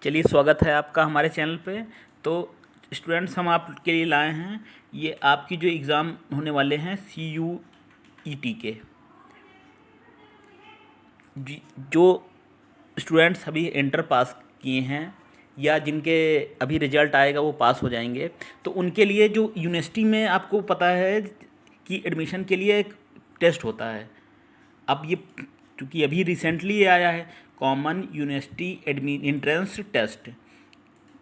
चलिए, स्वागत है आपका हमारे चैनल पे। तो स्टूडेंट्स, हम आपके लिए लाए हैं ये आपकी जो एग्ज़ाम होने वाले हैं CUET के। जो स्टूडेंट्स अभी इंटर पास किए हैं या जिनके अभी रिजल्ट आएगा वो पास हो जाएंगे, तो उनके लिए जो यूनिवर्सिटी में आपको पता है कि एडमिशन के लिए एक टेस्ट होता है। अब ये चूँकि अभी रिसेंटली आया है, कॉमन यूनिवर्सिटी एंट्रेंस टेस्ट।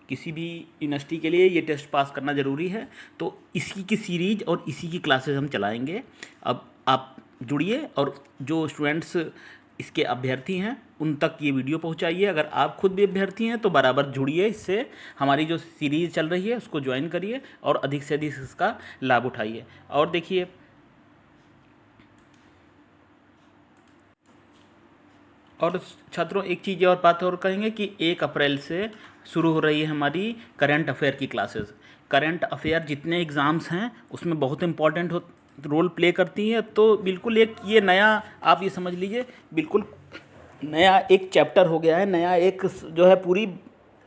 किसी भी यूनिवर्सिटी के लिए ये टेस्ट पास करना ज़रूरी है। तो इसी की सीरीज़ और इसी की क्लासेस हम चलाएंगे। अब आप जुड़िए और जो स्टूडेंट्स इसके अभ्यर्थी हैं उन तक ये वीडियो पहुंचाइए। अगर आप खुद भी अभ्यर्थी हैं तो बराबर जुड़िए, इससे हमारी जो सीरीज़ चल रही है उसको ज्वाइन करिए और अधिक से अधिक इसका लाभ उठाइए। और देखिए, और छात्रों, एक चीज़ और बात और कहेंगे कि 1 अप्रैल से शुरू हो रही है हमारी करंट अफेयर की क्लासेस। करंट अफेयर जितने एग्ज़ाम्स हैं उसमें बहुत इम्पॉर्टेंट रोल प्ले करती है। तो बिल्कुल एक ये नया, आप ये समझ लीजिए, बिल्कुल नया एक चैप्टर हो गया है, नया एक जो है पूरी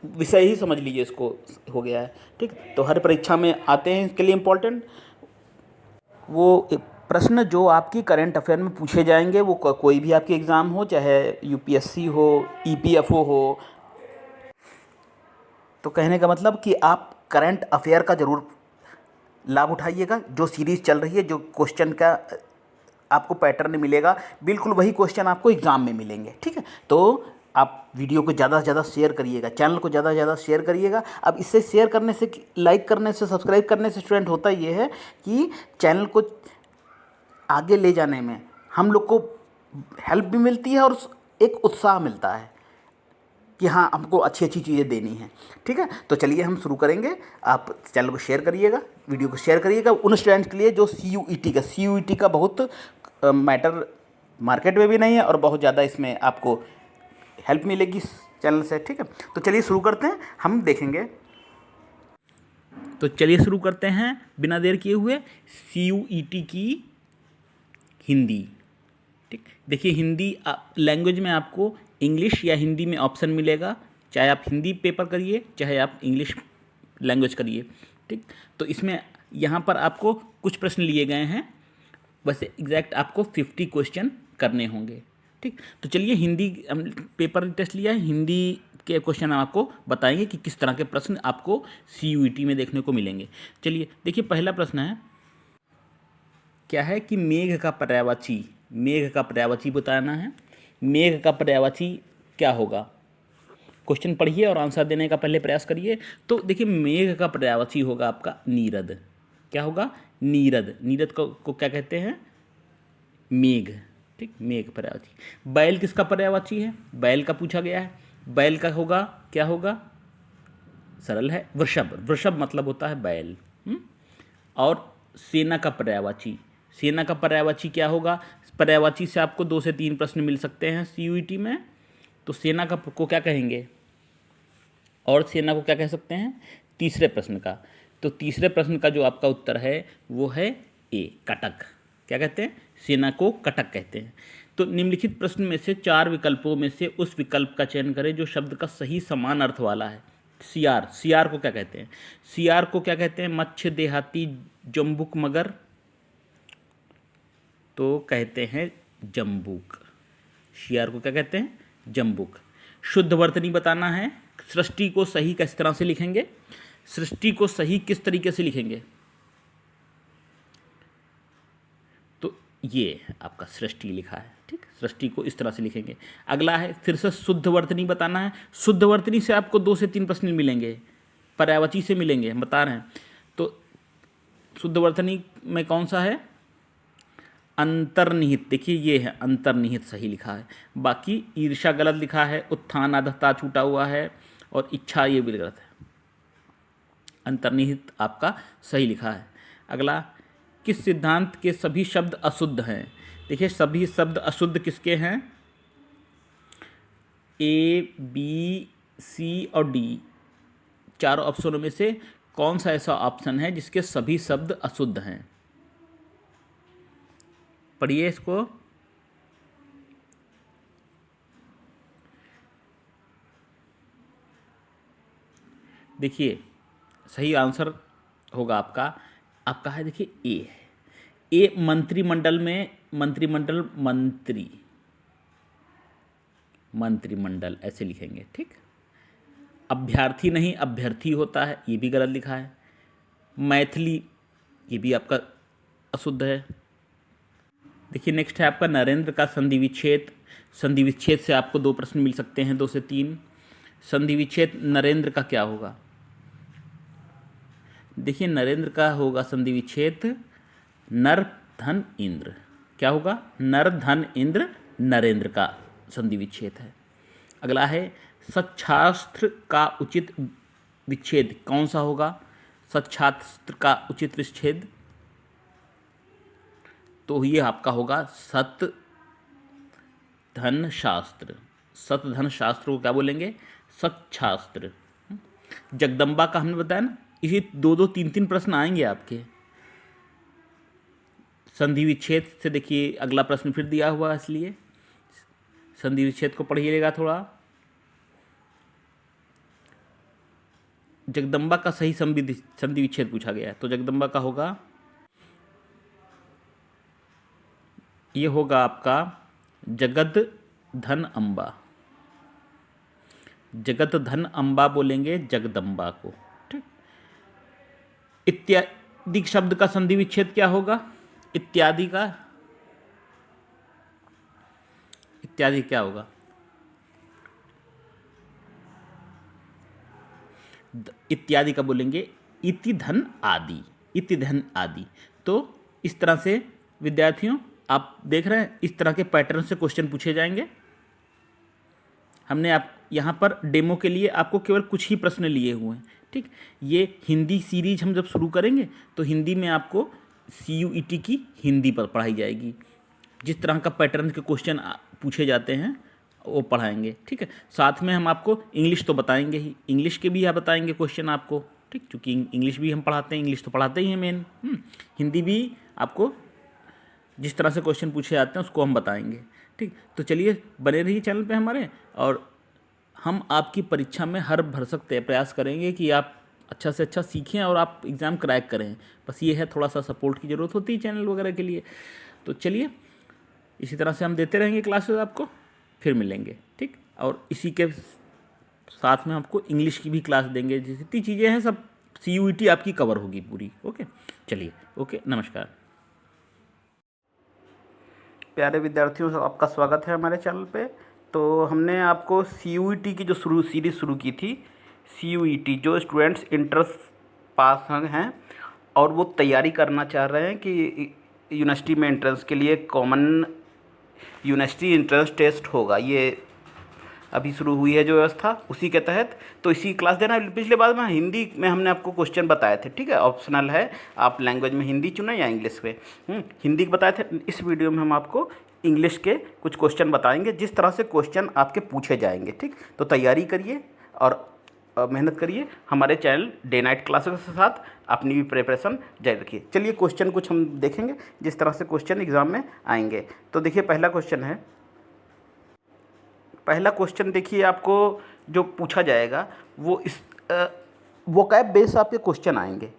विषय ही समझ लीजिए इसको हो गया है। ठीक, तो हर परीक्षा में आते हैं इसके लिए इम्पोर्टेंट वो प्रश्न जो आपकी करंट अफेयर में पूछे जाएंगे। वो कोई भी आपकी एग्ज़ाम हो, चाहे UPSC हो, EPFO हो। तो कहने का मतलब कि आप करंट अफेयर का ज़रूर लाभ उठाइएगा। जो सीरीज़ चल रही है, जो क्वेश्चन का आपको पैटर्न मिलेगा, बिल्कुल वही क्वेश्चन आपको एग्ज़ाम में मिलेंगे। ठीक है, तो आप वीडियो को ज़्यादा से ज़्यादा शेयर करिएगा, चैनल को ज़्यादा से ज़्यादा शेयर करिएगा। अब इससे शेयर करने से, लाइक करने से, सब्सक्राइब करने से स्टूडेंट होता ये है कि चैनल को आगे ले जाने में हम लोग को हेल्प भी मिलती है और एक उत्साह मिलता है कि हाँ, हमको अच्छी अच्छी चीज़ें देनी हैं। ठीक है, तो चलिए हम शुरू करेंगे। आप चैनल को शेयर करिएगा, वीडियो को शेयर करिएगा उन स्टूडेंट्स के लिए जो CUET का बहुत मैटर मार्केट में भी नहीं है और बहुत ज़्यादा इसमें आपको हेल्प मिलेगी इस चैनल से। ठीक है, तो चलिए शुरू करते हैं, हम देखेंगे। तो चलिए शुरू करते हैं बिना देर किए हुए CUET की हिंदी। ठीक, देखिए, हिंदी लैंग्वेज में आपको इंग्लिश या हिंदी में ऑप्शन मिलेगा। चाहे आप हिंदी पेपर करिए, चाहे आप इंग्लिश लैंग्वेज करिए। ठीक, तो इसमें यहाँ पर आपको कुछ प्रश्न लिए गए हैं, बस एग्जैक्ट आपको 50 क्वेश्चन करने होंगे। ठीक, तो चलिए, हिंदी पेपर टेस्ट लिया है, हिंदी के क्वेश्चन हम आपको बताएंगे कि किस तरह के प्रश्न आपको CUET में देखने को मिलेंगे। चलिए देखिए, पहला प्रश्न है, क्या है कि मेघ का पर्यायवाची, मेघ का पर्यायवाची बताना है। मेघ का पर्यायवाची क्या होगा? क्वेश्चन पढ़िए और आंसर देने का पहले प्रयास करिए। तो देखिए, मेघ का पर्यायवाची होगा आपका नीरद। क्या होगा? नीरद। नीरद को क्या कहते हैं? मेघ। ठीक, मेघ पर्यायवाची। बैल किसका पर्यायवाची है? बैल का पूछा गया है। बैल का होगा, क्या होगा? सरल है, वृषभ। वृषभ मतलब होता है बैल। और सेना का पर्यायवाची, सेना का पर्यायवाची क्या होगा? पर्यायवाची से आपको 2 से 3 प्रश्न मिल सकते हैं CUET में। तो सेना का को क्या कहेंगे और सेना को क्या कह सकते हैं? तीसरे प्रश्न का। तो तीसरे प्रश्न का जो आपका उत्तर है वो है A, कटक। क्या कहते हैं? सेना को कटक कहते हैं। तो निम्नलिखित प्रश्न में से 4 विकल्पों में से उस विकल्प का चयन करें जो शब्द का सही समान अर्थ वाला है। सियार, सियार को क्या कहते हैं? सियार को क्या कहते हैं? मत्स्य, देहाती, जम्बुक, मगर। तो कहते हैं जम्बुक। शियार को क्या कहते हैं? जम्बुक। शुद्ध वर्तनी बताना है। सृष्टि को सही किस तरह से लिखेंगे? सृष्टि को सही किस तरीके से लिखेंगे? तो ये आपका सृष्टि लिखा है। ठीक, सृष्टि को इस तरह से लिखेंगे। अगला है, फिर से शुद्ध वर्तनी बताना है। शुद्ध वर्तनी से आपको 2 से 3 प्रश्न मिलेंगे, पर्यायवाची से मिलेंगे, हम बता रहे हैं। तो शुद्ध वर्तनी में कौन सा है? अंतर्निहित। देखिए, ये है अंतर्निहित, सही लिखा है। बाकी ईर्ष्या गलत लिखा है, उत्थान आधा छूटा हुआ है, और इच्छा ये भी गलत है। अंतर्निहित आपका सही लिखा है। अगला, किस सिद्धांत के सभी शब्द अशुद्ध हैं? देखिए, सभी शब्द अशुद्ध किसके हैं? A, B, C और D, चारों ऑप्शनों में से कौन सा ऐसा ऑप्शन है जिसके सभी शब्द अशुद्ध हैं? पढ़िए इसको। देखिए सही आंसर होगा आपका है, देखिए ए है। ए मंत्रिमंडल में, मंत्रिमंडल ऐसे लिखेंगे, ठीक। अभ्यर्थी नहीं अभ्यर्थी होता है, ये भी गलत लिखा है। मैथिली, ये भी आपका अशुद्ध है। देखिए नेक्स्ट है आपका नरेंद्र का संधि विच्छेद। संधि विच्छेद से आपको 2 प्रश्न मिल सकते हैं, 2 से 3। संधि विच्छेद नरेंद्र का क्या होगा? देखिए नरेंद्र का होगा संधि विच्छेद नर धन इंद्र। क्या होगा? नर धन इंद्र, नरेंद्र का संधि विच्छेद है। अगला है सच्छास्त्र का उचित विच्छेद कौन सा होगा? सच्छास्त्र का उचित विच्छेद तो ये आपका होगा सत धन शास्त्र। सत धन शास्त्र को क्या बोलेंगे? सच्छास्त्र। जगदम्बा का हमने बताया ना, इसी 2-2, 3-3 प्रश्न आएंगे आपके संधि विच्छेद से। देखिए अगला प्रश्न फिर दिया हुआ, इसलिए संधि विच्छेद को पढ़िएगा थोड़ा। जगदम्बा का सही संधि विच्छेद पूछा गया है, तो जगदम्बा का होगा, ये होगा आपका जगत धन अम्बा। जगत धन अम्बा बोलेंगे जगदम्बा को, ठीक। इत्यादि शब्द का संधि विच्छेद क्या होगा? इत्यादि क्या होगा? इत्यादि का बोलेंगे इति धन आदि, इति धन आदि। तो इस तरह से विद्यार्थियों आप देख रहे हैं, इस तरह के पैटर्न से क्वेश्चन पूछे जाएंगे। हमने आप यहाँ पर डेमो के लिए आपको केवल कुछ ही प्रश्न लिए हुए हैं, ठीक। ये हिंदी सीरीज हम जब शुरू करेंगे तो हिंदी में आपको CUET की हिंदी पर पढ़ाई जाएगी। जिस तरह का पैटर्न के क्वेश्चन पूछे जाते हैं वो पढ़ाएंगे, ठीक है। साथ में हम आपको इंग्लिश तो बताएंगे ही, इंग्लिश के भी यहाँ बताएंगे क्वेश्चन आपको, ठीक। क्योंकि इंग्लिश भी हम पढ़ाते हैं, इंग्लिश तो पढ़ाते ही हैं मेन। हिंदी भी आपको जिस तरह से क्वेश्चन पूछे जाते हैं उसको हम बताएंगे, ठीक। तो चलिए बने रहिए चैनल पे हमारे, और हम आपकी परीक्षा में हर भरसक प्रयास करेंगे कि आप अच्छा से अच्छा सीखें और आप एग्ज़ाम क्रैक करें। बस ये है, थोड़ा सा सपोर्ट की ज़रूरत होती है चैनल वगैरह के लिए। तो चलिए इसी तरह से हम देते रहेंगे क्लासेस आपको, फिर मिलेंगे, ठीक। और इसी के साथ में आपको इंग्लिश की भी क्लास देंगे। जितनी चीज़ें हैं सब CUET आपकी कवर होगी पूरी। ओके, चलिए, ओके, नमस्कार। प्यारे विद्यार्थियों, आपका स्वागत है हमारे चैनल पे। तो हमने आपको CUET की जो सीरीज़ शुरू की थी, CUET जो स्टूडेंट्स इंटर्स पास हैं और वो तैयारी करना चाह रहे हैं कि यूनिवर्सिटी में एंट्रेंस के लिए कॉमन यूनिवर्सिटी एंट्रेंस टेस्ट होगा, ये अभी शुरू हुई है जो व्यवस्था, उसी के तहत तो इसी क्लास देना। पिछले बार में हिंदी में हमने आपको क्वेश्चन बताए थे, ठीक है। ऑप्शनल है, आप लैंग्वेज में हिंदी चुने या इंग्लिश में। हिंदी के बताए थे। इस वीडियो में हम आपको इंग्लिश के कुछ क्वेश्चन बताएंगे, जिस तरह से क्वेश्चन आपके पूछे जाएंगे, ठीक। तो तैयारी करिए और मेहनत करिए। हमारे चैनल डे नाइट क्लासेस के साथ अपनी भी प्रिपरेशन जारी रखिए। चलिए क्वेश्चन कुछ हम देखेंगे जिस तरह से क्वेश्चन एग्ज़ाम में आएंगे। तो देखिए पहला क्वेश्चन देखिए आपको जो पूछा जाएगा वो इस वोकैब बेस आपके क्वेश्चन आएंगे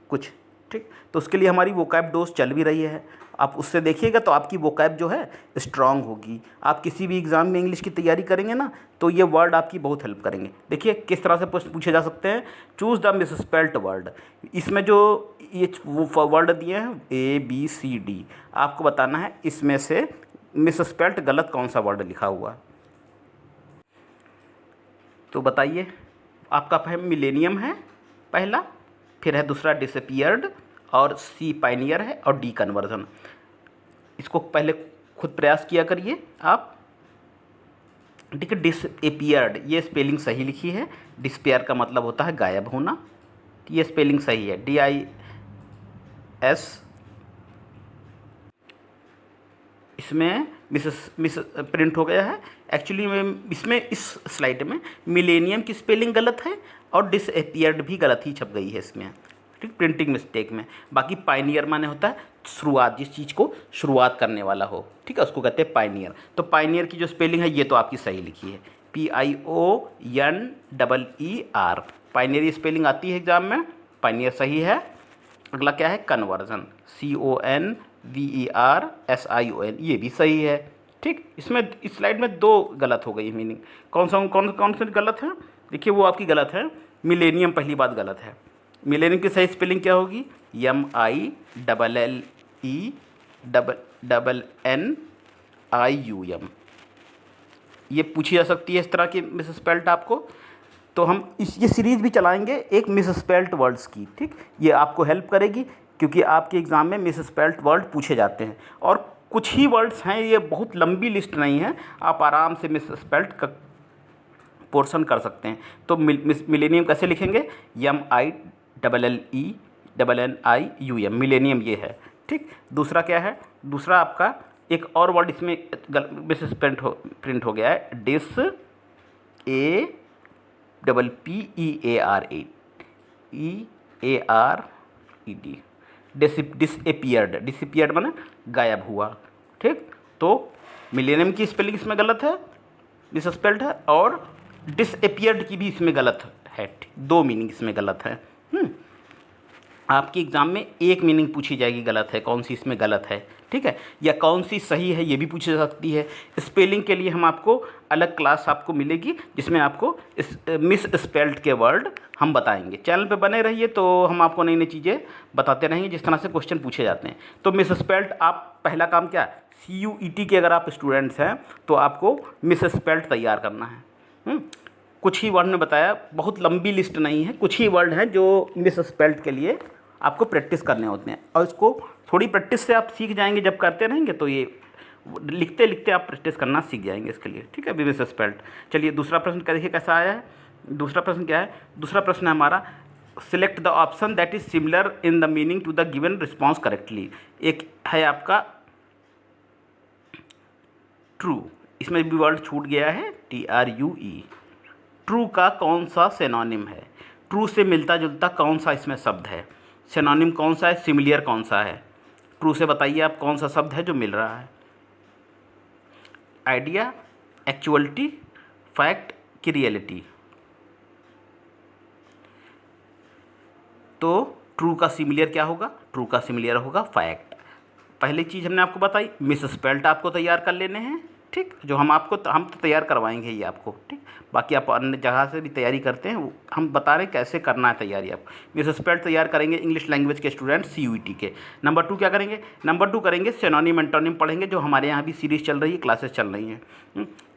कुछ, ठीक। तो उसके लिए हमारी वोकैब डोज चल भी रही है, आप उससे देखिएगा तो आपकी वोकैब जो है स्ट्रांग होगी। आप किसी भी एग्ज़ाम में इंग्लिश की तैयारी करेंगे ना तो ये वर्ड आपकी बहुत हेल्प करेंगे। देखिए किस तरह से प्रश्न पूछे जा सकते हैं। Choose the misspelled word. इसमें जो ये वो वर्ड दिए हैं ABCD, आपको बताना है इसमें से मिसस्पेल्ड गलत कौन सा वर्ड लिखा हुआ। तो बताइए, आपका मिलेनियम है पहला, फिर है दूसरा डिसअपीयर्ड, और C पायनियर है, और D कन्वर्जन। इसको पहले खुद प्रयास किया करिए आप, ठीक है। डिसअपीयर्ड, ये स्पेलिंग सही लिखी है। डिसअपीयर का मतलब होता है गायब होना, ये स्पेलिंग सही है। DIS, इसमें मिस प्रिंट हो गया है। एक्चुअली में इसमें इस स्लाइड में मिलेनियम की स्पेलिंग गलत है और डिसअपीयर्ड भी गलत ही छप गई है इसमें, ठीक, प्रिंटिंग मिस्टेक में। बाकी पायनियर माने होता है शुरुआत, जिस चीज़ को शुरुआत करने वाला हो, ठीक है, उसको कहते हैं पायनियर। तो पायनियर की जो स्पेलिंग है ये तो आपकी सही लिखी है, PIONEER, पाइनियर स्पेलिंग आती है एग्जाम में, पाइनियर सही है। अगला क्या है, कन्वर्जन, CONVERSION, ये भी सही है। ठीक, इसमें इस स्लाइड में 2 गलत हो गई मीनिंग। कौन सी गलत है, देखिए वो आपकी गलत है। मिलेनियम पहली बात गलत है। मिलेनियम की सही स्पेलिंग क्या होगी, MILLENNIUM। ये पूछी जा सकती है इस तरह की मिस स्पेल्ट आपको। तो हम ये सीरीज़ भी चलाएंगे एक मिस स्पेल्ट वर्ड्स की। ठीक, ये आपको हेल्प करेगी क्योंकि आपके एग्ज़ाम में मिस स्पेल्ट वर्ड पूछे जाते हैं और कुछ ही वर्ड्स हैं, ये बहुत लंबी लिस्ट नहीं है, आप आराम से मिस स्पेल्ट का पोर्शन कर सकते हैं। तो मिलेनियम कैसे लिखेंगे, MILLENNIUM, मिलेनियम ये है। ठीक, दूसरा क्या है, दूसरा आपका एक और वर्ड इसमें मिस प्रिंट हो गया है, डिसएपियर्ड, डिसएपियर्ड माने गायब हुआ। ठीक, तो मिलेनियम की स्पेलिंग इसमें गलत है, मिसस्पेल्ड है, और डिसएपियर्ड की भी इसमें गलत है। 2 मीनिंग इसमें गलत है। आपके एग्ज़ाम में एक मीनिंग पूछी जाएगी गलत है, कौन सी इसमें गलत है, ठीक है, या कौन सी सही है ये भी पूछी जा सकती है। स्पेलिंग के लिए हम आपको अलग क्लास आपको मिलेगी जिसमें आपको इस मिस स्पेल्ड के वर्ड हम बताएंगे। चैनल पे बने रहिए तो हम आपको नई नई चीज़ें बताते रहेंगे जिस तरह से क्वेश्चन पूछे जाते हैं। तो मिस स्पेल्ड, आप पहला काम क्या, CUET के अगर आप स्टूडेंट्स हैं तो आपको मिस स्पेल्ड तैयार करना है। कुछ ही वर्ड ने बताया, बहुत लंबी लिस्ट नहीं है, कुछ ही वर्ड हैं जो मिस स्पेल्ड के लिए आपको प्रैक्टिस करने होते हैं और इसको थोड़ी प्रैक्टिस से आप सीख जाएंगे। जब करते रहेंगे तो ये लिखते लिखते आप प्रैक्टिस करना सीख जाएंगे इसके लिए। ठीक है, मिस स्पेल्ड। चलिए दूसरा प्रश्न क्या, देखिए कैसा आया है। दूसरा प्रश्न क्या है, दूसरा प्रश्न है हमारा, select the option that is similar in the meaning to the given response correctly. एक है आपका ट्रू, इसमें भी वर्ड छूट गया है, TRUE। ट्रू का कौन सा सिनोनिम है, ट्रू से मिलता जुलता कौन सा इसमें शब्द है, सिनोनिम कौन सा है, सिमिलियर कौन सा है। ट्रू से बताइए आप कौन सा शब्द है जो मिल रहा है। आइडिया, एक्चुअलिटी, फैक्ट की रियलिटी। तो ट्रू का सिमिलियर क्या होगा, ट्रू का सिमिलियर होगा फैक्ट। पहली चीज़ हमने आपको बताई, मिस स्पेल्ट आपको तैयार कर लेने हैं। ठीक, जो हम तो तैयार करवाएंगे ये आपको। ठीक, बाकी आप अन्य जगह से भी तैयारी करते हैं, हम बता रहे हैं कैसे करना है तैयारी। आप मिस स्पेल्ट तैयार करेंगे इंग्लिश लैंग्वेज के स्टूडेंट CUET के। नंबर 2 क्या करेंगे, नंबर 2 करेंगे सिनोनिम एंटोनिम पढ़ेंगे, जो हमारे यहाँ भी सीरीज़ चल रही है, क्लासेस चल रही हैं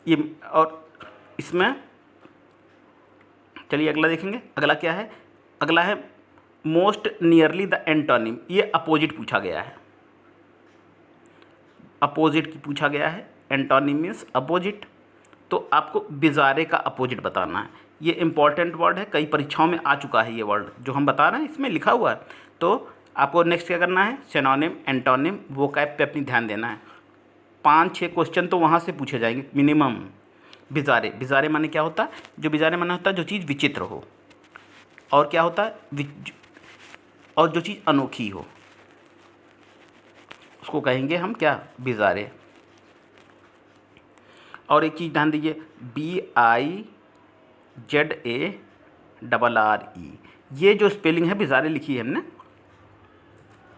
ये। और इसमें चलिए अगला देखेंगे, अगला क्या है, अगला है मोस्ट नियरली द एंटोनिम। ये अपोजिट पूछा गया है, अपोजिट की पूछा गया है, एंटोनिम मीन्स अपोजिट। तो आपको बिजारे का अपोजिट बताना है। ये इंपॉर्टेंट वर्ड है, कई परीक्षाओं में आ चुका है ये वर्ड जो हम बता रहे हैं, इसमें लिखा हुआ है। तो आपको नेक्स्ट क्या करना है, सिनोनिम एंटोनिम वोकैब पे अपनी ध्यान देना है। 5-6 क्वेश्चन तो वहाँ से पूछे जाएंगे मिनिमम। बिजारे, बिजारे माने क्या होता है, जो बिजारे माने होता है जो चीज़ विचित्र हो, और क्या होता है, और जो चीज़ अनोखी हो उसको कहेंगे हम क्या, बिजारे। और एक चीज़ ध्यान दीजिए, BIZARRE, ये जो स्पेलिंग है बिजारे लिखी है हमने,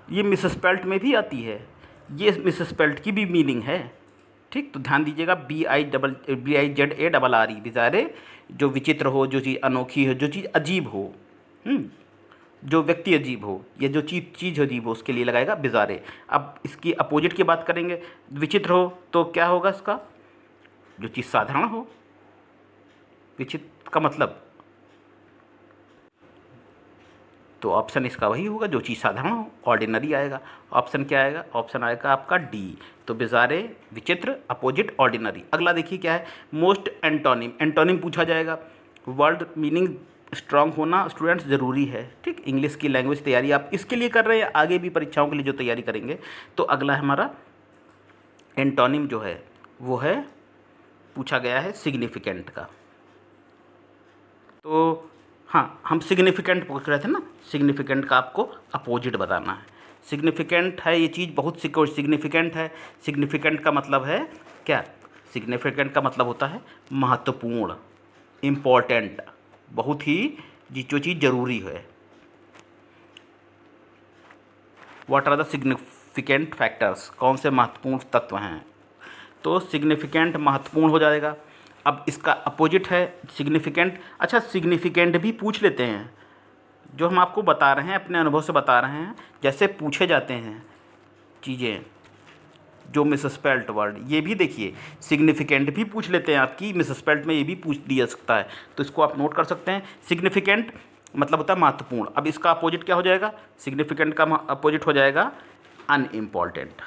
ये मिस स्पेल्ट में भी आती है, ये मिस स्पेल्ट की भी मीनिंग है। ठीक, तो ध्यान दीजिएगा, BIZARRE, बिजारे, जो विचित्र हो, जो चीज़ अनोखी हो, जो चीज़ अजीब हो, जो व्यक्ति अजीब हो, या जो चीज़ अजीब हो, उसके लिए लगाएगा बिजारे। अब इसकी अपोजिट की बात करेंगे, विचित्र हो तो क्या होगा इसका, जो चीज़ साधारण हो। विचित्र का मतलब, तो ऑप्शन इसका वही होगा जो चीज़ साधारण हो, ऑर्डिनरी आएगा। ऑप्शन क्या आएगा, ऑप्शन आएगा आपका D। तो बिजारे, विचित्र, अपोजिट, ऑर्डिनरी। अगला देखिए क्या है, मोस्ट एंटोनिम। एंटोनिम पूछा जाएगा, वर्ड मीनिंग स्ट्रांग होना स्टूडेंट्स ज़रूरी है। ठीक, इंग्लिश की लैंग्वेज तैयारी आप इसके लिए कर रहे हैं, आगे भी परीक्षाओं के लिए जो तैयारी करेंगे। तो अगला हमारा एंटोनिम जो है वो है, पूछा गया है सिग्निफिकेंट का। तो हाँ, हम सिग्निफिकेंट पूछ रहे थे ना, सिग्निफिकेंट का आपको अपोजिट बताना है। सिग्निफिकेंट है ये चीज़, बहुत सिग्निफिकेंट है। सिग्निफिकेंट का मतलब है क्या, सिग्निफिकेंट का मतलब होता है महत्वपूर्ण, इम्पोर्टेंट, बहुत ही जो चीज़ ज़रूरी है। What are the significant factors, कौन से महत्वपूर्ण तत्व हैं। तो सिग्निफिकेंट महत्वपूर्ण हो जाएगा। अब इसका अपोजिट है सिग्निफिकेंट। अच्छा, सिग्निफिकेंट भी पूछ लेते हैं, जो हम आपको बता रहे हैं, अपने अनुभव से बता रहे हैं, जैसे पूछे जाते हैं चीज़ें जो मिसस्पेल्ट वर्ड, ये भी देखिए सिग्निफिकेंट भी पूछ लेते हैं आपकी, मिसस्पेल्ट में ये भी पूछ दिया सकता है, तो इसको आप नोट कर सकते हैं। सिग्निफिकेंट मतलब होता है महत्वपूर्ण। अब इसका अपोजिट क्या हो जाएगा, सिग्निफिकेंट का अपोजिट हो जाएगा अनइम्पॉर्टेंट।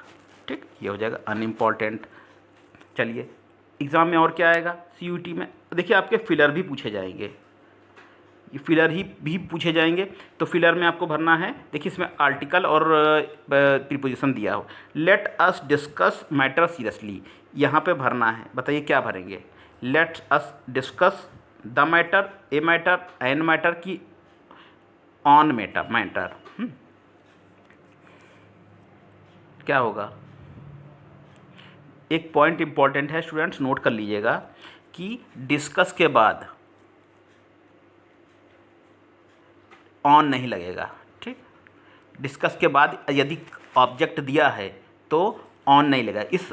ठीक, ये हो जाएगा अनइम्पॉर्टेंट। चलिए एग्ज़ाम में और क्या आएगा, CUET में देखिए आपके फिलर भी पूछे जाएंगे, ये फिलर ही भी पूछे जाएंगे। तो फिलर में आपको भरना है, देखिए इसमें आर्टिकल और प्रीपोजिशन दिया हो। Let us discuss matter seriously, यहाँ पे भरना है, बताइए क्या भरेंगे। Let us discuss the matter, a matter, an matter की ऑन मैटर, मैटर क्या होगा। एक पॉइंट इंपॉर्टेंट है स्टूडेंट्स, नोट कर लीजिएगा कि डिस्कस के बाद ऑन नहीं लगेगा। ठीक, डिस्कस के बाद यदि ऑब्जेक्ट दिया है तो ऑन नहीं लगेगा। इस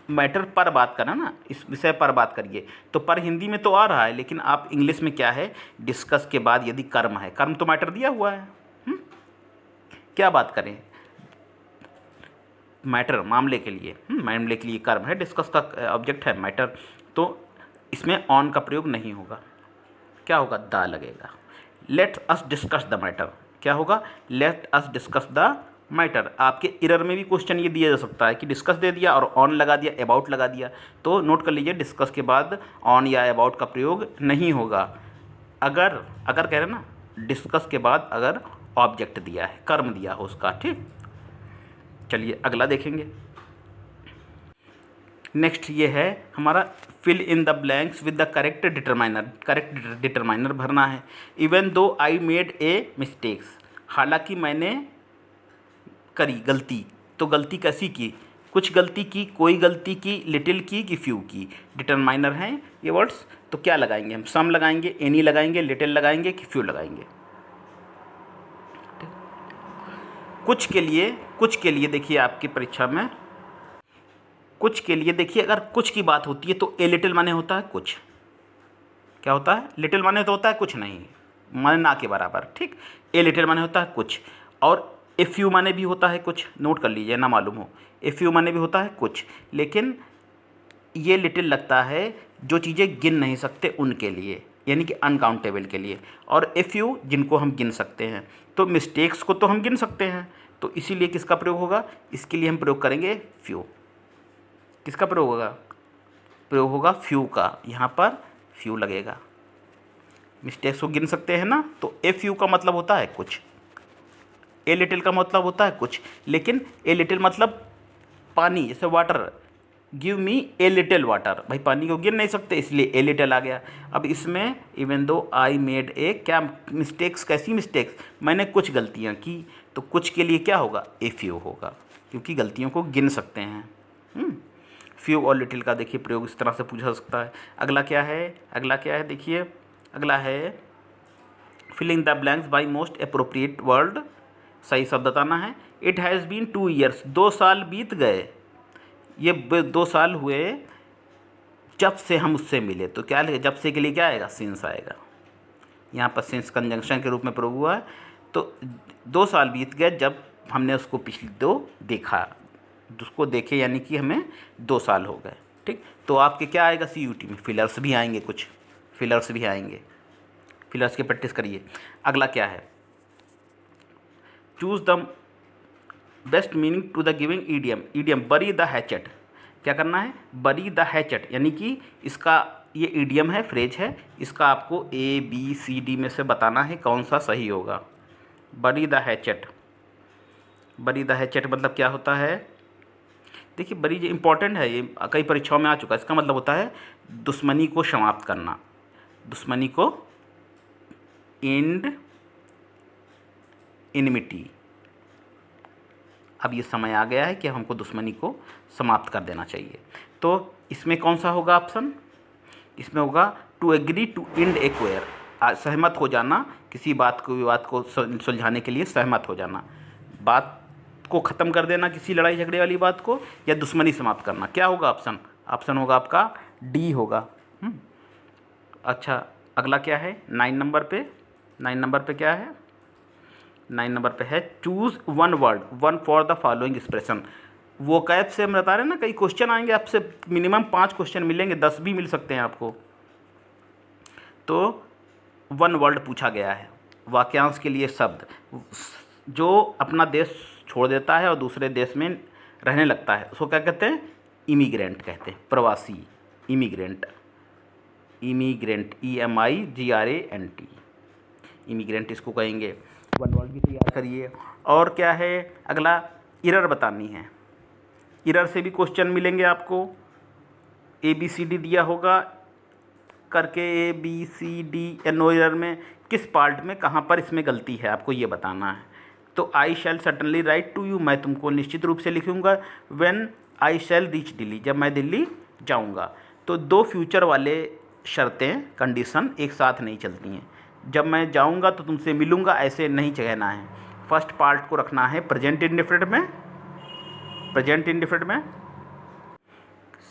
मैटर पर बात करना ना, इस विषय पर बात करिए। तो पर हिंदी में तो आ रहा है, लेकिन आप इंग्लिश में क्या है, डिस्कस के बाद यदि कर्म है, कर्म तो मैटर दिया हुआ है। क्या बात करें, मैटर मामले के लिए, मामले के लिए कर्म है, डिस्कस का ऑब्जेक्ट है मैटर, तो इसमें ऑन का प्रयोग नहीं होगा। क्या होगा, द लगेगा। Late us discuss the matter, क्या होगा, late us discuss the matter. आपके इरर में भी क्वेश्चन ये दिया जा सकता है कि डिस्कस दे दिया और ऑन लगा दिया, अबाउट लगा दिया, तो नोट कर लीजिए डिस्कस के बाद ऑन या अबाउट का प्रयोग नहीं होगा। अगर कह रहे हैं ना, डिस्कस के बाद अगर ऑब्जेक्ट दिया है, कर्म दिया हो उसका। ठीक, चलिए अगला देखेंगे। नेक्स्ट ये है हमारा fill in the blanks with the correct determiner. Correct determiner भरना है। Even though I made a mistakes, हालांकि मैंने करी गलती, तो गलती कैसी की, कुछ गलती की, कोई गलती की, लिटिल की कि फ्यू की। डिटरमाइनर हैं ये वर्ड्स, तो क्या लगाएंगे हम, सम लगाएंगे, एनी लगाएंगे, लिटिल लगाएंगे कि फ्यू लगाएंगे। कुछ के लिए देखिए आपकी परीक्षा में, कुछ के लिए देखिए अगर कुछ की बात होती है तो ए लिटिल माने होता है कुछ, क्या होता है, लिटिल माने तो होता है कुछ नहीं, माने ना के बराबर। ठीक, ए लिटिल माने होता है कुछ, और ए फ्यू माने भी होता है कुछ। नोट कर लीजिए ना मालूम हो, ए फ्यू माने भी होता है कुछ, लेकिन ये लिटिल लगता है जो चीज़ें गिन नहीं सकते उनके लिए, यानी कि अनकाउंटेबल के लिए, और ए फ्यू जिनको हम गिन सकते हैं। तो मिस्टेक्स को तो हम गिन सकते हैं, तो इसीलिए किसका प्रयोग होगा, इसके लिए हम प्रयोग करेंगे फ्यू। किसका प्रयोग होगा, प्रयोग होगा फ्यू का, यहाँ पर फ्यू लगेगा। मिस्टेक्स को गिन सकते हैं ना, तो ए फ्यू का मतलब होता है कुछ, ए लिटिल का मतलब होता है कुछ, लेकिन ए लिटिल मतलब पानी, जैसे water, give me a little water, भाई पानी को गिन नहीं सकते इसलिए ए लिटिल आ गया। अब इसमें even though I made a, क्या मिस्टेक्स, कैसी मिस्टेक्स, मैंने कुछ गलतियाँ की, तो कुछ के लिए क्या होगा, ए फ्यू होगा, क्योंकि गलतियों को गिन सकते हैं। फ्यू और लिटिल का देखिए प्रयोग इस तरह से पूछा जा सकता है। अगला क्या है, देखिए अगला है filling the blanks by most appropriate word, सही शब्द बताना है। इट हैज़ बीन 2 ईयर्स, 2 साल बीत गए, ये 2 साल हुए जब से हम उससे मिले, तो क्या लगेगा, जब से के लिए क्या आएगा, सिंस आएगा। यहाँ पर सिंस कंजंक्शन के रूप में प्रयोग हुआ है, तो 2 साल बीत गए जब हमने उसको पिछली देखा, उसको देखे, यानी कि हमें 2 साल हो गए। ठीक, तो आपके क्या आएगा CUET में, फिलर्स भी आएंगे, कुछ फिलर्स भी आएंगे, फिलर्स की प्रैक्टिस करिए। अगला क्या है, choose the best meaning to the giving idiom. Idiom bury the hatchet, क्या करना है, बरी द हैचेट, यानी कि इसका ये ईडियम है, फ्रेज है, इसका आपको ABCD में से बताना है कौन सा सही होगा। बरी द हैचेट, बरी द हैचेट मतलब क्या होता है, देखिए बरी जो इम्पॉर्टेंट है, ये कई परीक्षाओं में आ चुका है। इसका मतलब होता है दुश्मनी को समाप्त करना, दुश्मनी को, एंड इनमिटी। अब ये समय आ गया है कि हमको दुश्मनी को समाप्त कर देना चाहिए। तो इसमें कौन सा होगा ऑप्शन, इसमें होगा to agree to end a quarrel. सहमत हो जाना, किसी बात को विवाद को सुलझाने के लिए सहमत हो जाना, बात को ख़त्म कर देना किसी लड़ाई झगड़े वाली बात को, या दुश्मनी समाप्त करना। क्या होगा ऑप्शन? ऑप्शन होगा आपका डी होगा। अच्छा, अगला क्या है 9 नंबर पे? 9 नंबर पे क्या है? 9 नंबर पे है choose one word one for the following expression. वो कैब से हम बता रहे हैं ना, कई क्वेश्चन आएंगे आपसे, मिनिमम 5 क्वेश्चन मिलेंगे, 10 भी मिल सकते हैं आपको। तो वन वर्ड पूछा गया है, वाक्यांश के लिए शब्द। जो अपना देश छोड़ देता है और दूसरे देश में रहने लगता है उसको क्या कहते हैं? इमिग्रेंट कहते हैं, प्रवासी, इमिग्रेंट। इमिग्रेंट, EMIGRANT, इमिग्रेंट इसको कहेंगे। वन वर्ड भी तैयार करिए। और क्या है अगला? इरर बतानी है। इरर से भी क्वेश्चन मिलेंगे आपको। ABCD दिया होगा करके, ABCD नो इरर में किस पार्ट में कहाँ पर इसमें गलती है आपको ये बताना है। तो I shall certainly write to you, मैं तुमको निश्चित रूप से लिखूंगा। When I shall reach Delhi, जब मैं दिल्ली जाऊंगा। तो 2 फ्यूचर वाले शर्तें, कंडीशन एक साथ नहीं चलती हैं। जब मैं जाऊंगा तो तुमसे मिलूंगा ऐसे नहीं कहना है। फर्स्ट पार्ट को रखना है प्रेजेंट इंडेफिनिट में, प्रेजेंट इंडेफिनिट में।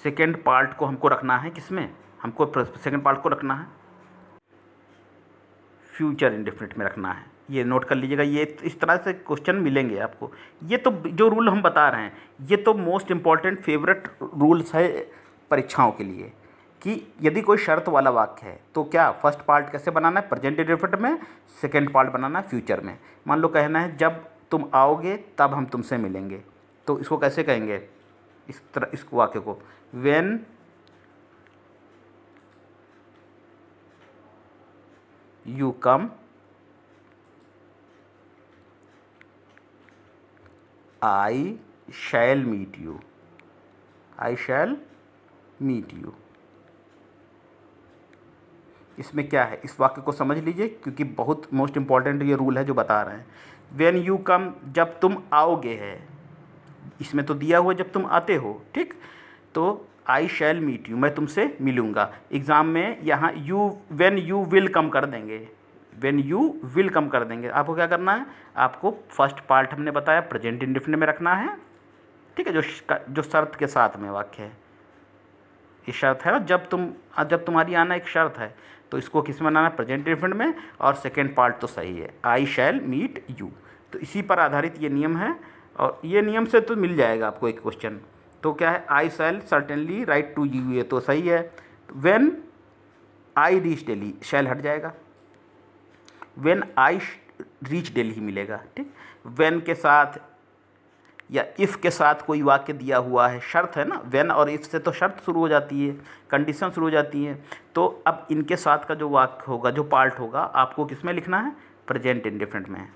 सेकेंड पार्ट को हमको रखना है किसमें? हमको सेकेंड पार्ट को रखना है फ्यूचर इंडेफिनिट में रखना है। ये नोट कर लीजिएगा, ये इस तरह से क्वेश्चन मिलेंगे आपको। ये तो जो रूल हम बता रहे हैं ये तो मोस्ट इम्पॉर्टेंट फेवरेट रूल्स है परीक्षाओं के लिए, कि यदि कोई शर्त वाला वाक्य है तो क्या फर्स्ट पार्ट कैसे बनाना है? प्रेजेंट इंडेफिनिट में। सेकेंड पार्ट बनाना है फ्यूचर में। मान लो कहना है जब तुम आओगे तब हम तुमसे मिलेंगे, तो इसको कैसे कहेंगे? इस तरह इस वाक्य को, when you come I shall meet you, I shall meet you. इसमें क्या है इस वाक्य को समझ लीजिए, क्योंकि बहुत मोस्ट इंपॉर्टेंट ये रूल है जो बता रहे हैं। व्हेन यू कम, जब तुम आओगे है, इसमें तो दिया हुआ जब तुम आते हो, ठीक। तो आई शैल मीट यू, मैं तुमसे मिलूंगा। एग्ज़ाम में यहाँ you, when you will come कर देंगे, व्हेन यू विल कम कर देंगे। आपको क्या करना है? आपको फर्स्ट पार्ट हमने बताया प्रेजेंट इंडेफिनिट में रखना है, ठीक है, जो शर्त के साथ में वाक्य है। ये शर्त है ना, जब तुम्हारी आना एक शर्त है, तो इसको किस में बनाना है? प्रेजेंट इंडेफिनिट में। और सेकेंड पार्ट तो सही है, आई शैल मीट यू। तो इसी पर आधारित ये नियम है, और ये नियम से तो मिल जाएगा आपको एक क्वेश्चन। तो क्या है? आई शैल सर्टेनली राइट टू यू, ये तो सही है। व्हेन आई रीच दिल्ली, शैल हट जाएगा, व्हेन आई रीच दिल्ली मिलेगा, ठीक। व्हेन के साथ या इफ़ के साथ कोई वाक्य दिया हुआ है, शर्त है ना, व्हेन और इफ़ से तो शर्त शुरू हो जाती है, कंडीशन शुरू हो जाती है। तो अब इनके साथ का जो वाक्य होगा, जो पार्ट होगा, आपको किस में लिखना है? प्रेजेंट इंडेफिनिट में।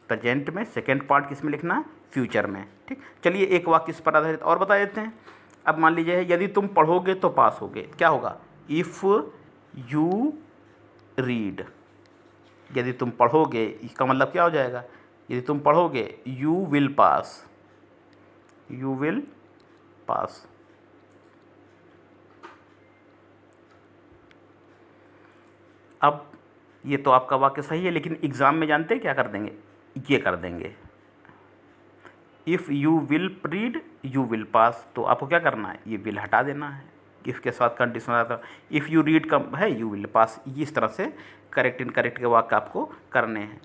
प्रेजेंट में सेकेंड पार्ट किस में लिखना है? फ्यूचर में, ठीक। चलिए एक वाक्य इस पर आधारित और बता देते हैं। अब मान लीजिए यदि तुम पढ़ोगे तो पास होगे, क्या होगा? इफ़ यू रीड, यदि तुम पढ़ोगे, इसका मतलब क्या हो जाएगा? यदि तुम पढ़ोगे you will pass, you will pass. अब ये तो आपका वाक्य सही है, लेकिन एग्ज़ाम में जानते हैं क्या कर देंगे? ये कर देंगे, if you will read you will pass. तो आपको क्या करना है? ये विल हटा देना है, इफ़ के साथ कंडीशन आता है। इफ़ यू रीड कम है यू विल पास। इस तरह से करेक्ट इनकरेक्ट के वाक्य आपको करने हैं।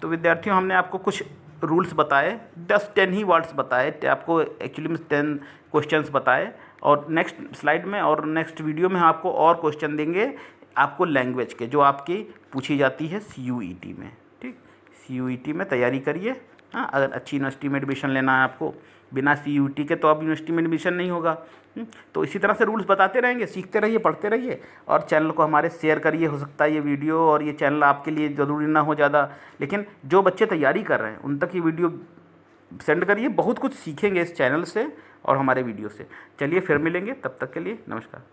तो विद्यार्थियों, हमने आपको कुछ रूल्स बताए, 10 ही वर्ड्स बताए, आपको एक्चुअली में 10 क्वेश्चंस बताए। और नेक्स्ट स्लाइड में और नेक्स्ट वीडियो में हम आपको और क्वेश्चन देंगे आपको लैंग्वेज के, जो आपकी पूछी जाती है CUET में, ठीक। CUET में तैयारी करिए। हाँ, अगर अच्छी यूनिवर्सिटी में एडमिशन लेना है आपको, बिना CUET के तो अब यूनिवर्सिटी में एडमिशन नहीं होगा। तो इसी तरह से रूल्स बताते रहेंगे, सीखते रहिए, पढ़ते रहिए, और चैनल को हमारे शेयर करिए। हो सकता है ये वीडियो और ये चैनल आपके लिए ज़रूरी ना हो ज़्यादा, लेकिन जो बच्चे तैयारी कर रहे हैं उन तक ये वीडियो सेंड करिए। बहुत कुछ सीखेंगे इस चैनल से और हमारे वीडियो से। चलिए फिर मिलेंगे, तब तक के लिए नमस्कार।